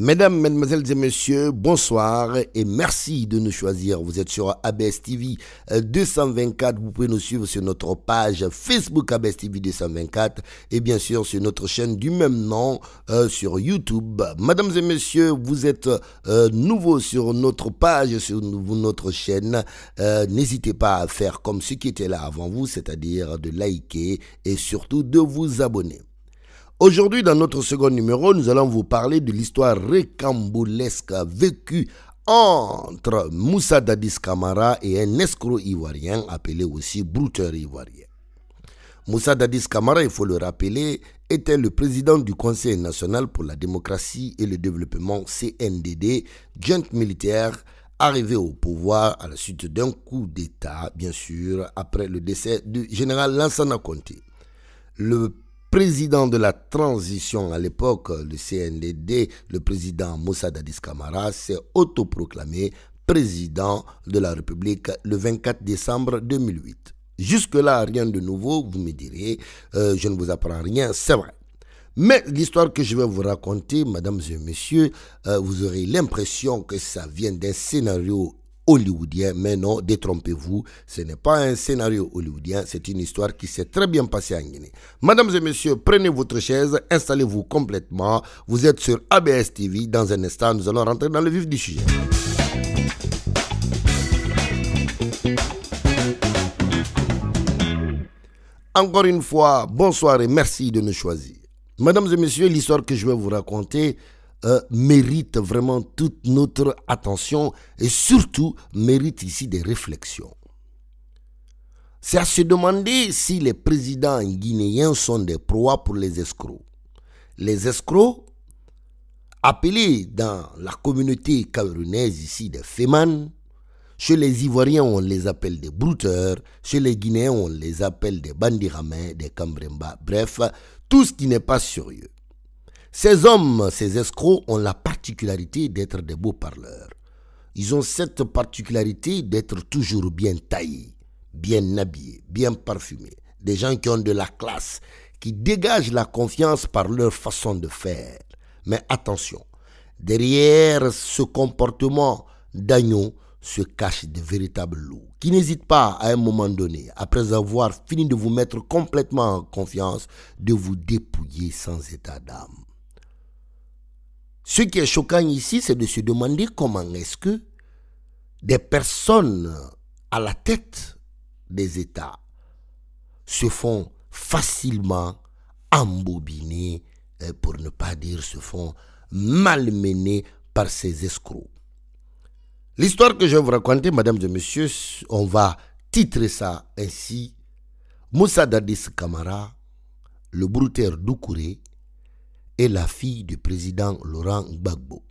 Mesdames, Mesdemoiselles et Messieurs, bonsoir et merci de nous choisir. Vous êtes sur ABS TV 224. Vous pouvez nous suivre sur notre page Facebook ABS TV 224 et bien sûr sur notre chaîne du même nom sur YouTube. Mesdames et Messieurs, vous êtes nouveaux sur notre page, sur notre chaîne. N'hésitez pas à faire comme ceux qui étaient là avant vous, c'est-à-dire de liker et surtout de vous abonner. Aujourd'hui, dans notre second numéro, nous allons vous parler de l'histoire rocambolesque vécue entre Moussa Dadis Camara et un escroc ivoirien appelé aussi brouteur ivoirien. Moussa Dadis Camara, il faut le rappeler, était le président du Conseil national pour la démocratie et le développement CNDD, junte militaire arrivé au pouvoir à la suite d'un coup d'État, bien sûr, après le décès du général Lansana Conté. Le président de la transition à l'époque, le CNDD, le président Moussa Dadis Camara, s'est autoproclamé président de la République le 24 décembre 2008. Jusque-là, rien de nouveau, vous me direz, je ne vous apprends rien, c'est vrai. Mais l'histoire que je vais vous raconter, mesdames et messieurs, vous aurez l'impression que ça vient d'un scénario hollywoodien, mais non, détrompez-vous, ce n'est pas un scénario hollywoodien, c'est une histoire qui s'est très bien passée en Guinée. Mesdames et messieurs, prenez votre chaise, installez-vous complètement, vous êtes sur ABS TV, dans un instant, nous allons rentrer dans le vif du sujet. Encore une fois, bonsoir et merci de nous choisir. Mesdames et messieurs, l'histoire que je vais vous raconter mérite vraiment toute notre attention et surtout mérite ici des réflexions. C'est à se demander si les présidents guinéens sont des proies pour les escrocs. Les escrocs, appelés dans la communauté camerounaise ici des Féman, chez les Ivoiriens on les appelle des brouteurs, chez les Guinéens on les appelle des bandiramins, des cambremba, bref, tout ce qui n'est pas sérieux. Ces hommes, ces escrocs, ont la particularité d'être des beaux parleurs. Ils ont cette particularité d'être toujours bien taillés, bien habillés, bien parfumés. Des gens qui ont de la classe, qui dégagent la confiance par leur façon de faire. Mais attention, derrière ce comportement d'agneau se cachent de véritables loups, qui n'hésitent pas à un moment donné, après avoir fini de vous mettre complètement en confiance, de vous dépouiller sans état d'âme. Ce qui est choquant ici, c'est de se demander comment est-ce que des personnes à la tête des États se font facilement embobiner, pour ne pas dire se font malmener par ces escrocs. L'histoire que je vais vous raconter, mesdames et messieurs, on va titrer ça ainsi. Moussa Dadis Camara, le brouteur Doucouré, et la fille du président Laurent Gbagbo.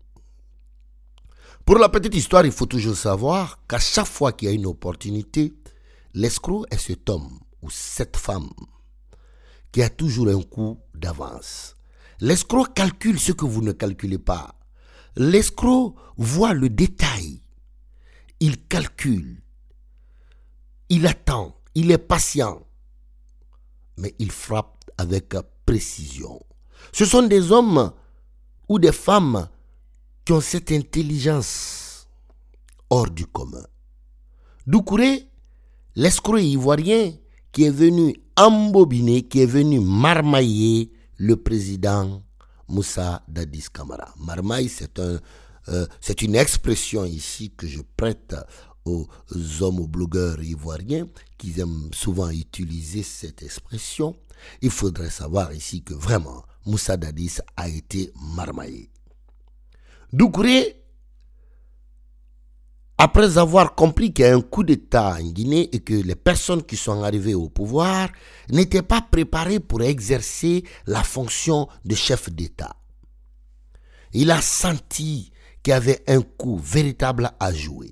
Pour la petite histoire, il faut toujours savoir qu'à chaque fois qu'il y a une opportunité, l'escroc est cet homme ou cette femme qui a toujours un coup d'avance. L'escroc calcule ce que vous ne calculez pas. L'escroc voit le détail. Il calcule. Il attend. Il est patient. Mais il frappe avec précision. Ce sont des hommes ou des femmes qui ont cette intelligence hors du commun. Doucouré, l'escroc ivoirien qui est venu embobiner, qui est venu marmailler le président Moussa Dadis Camara. Marmaille, c'est une expression ici que je prête aux hommes, aux blogueurs ivoiriens qui aiment souvent utiliser cette expression. Il faudrait savoir ici que vraiment, Moussa Dadis a été marmaillé. Doucouré, après avoir compris qu'il y a un coup d'État en Guinée et que les personnes qui sont arrivées au pouvoir n'étaient pas préparées pour exercer la fonction de chef d'État, il a senti qu'il y avait un coup véritable à jouer.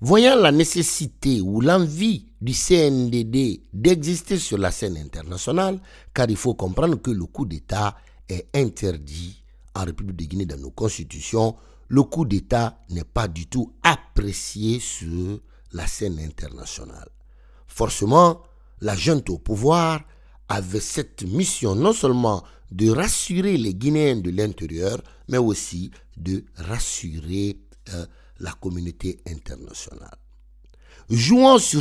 Voyant la nécessité ou l'envie du CNDD d'exister sur la scène internationale, car il faut comprendre que le coup d'État est interdit en République de Guinée dans nos constitutions, le coup d'État n'est pas du tout apprécié sur la scène internationale. Forcément, la junte au pouvoir avait cette mission non seulement de rassurer les Guinéens de l'intérieur, mais aussi de rassurer la communauté internationale. Jouons sur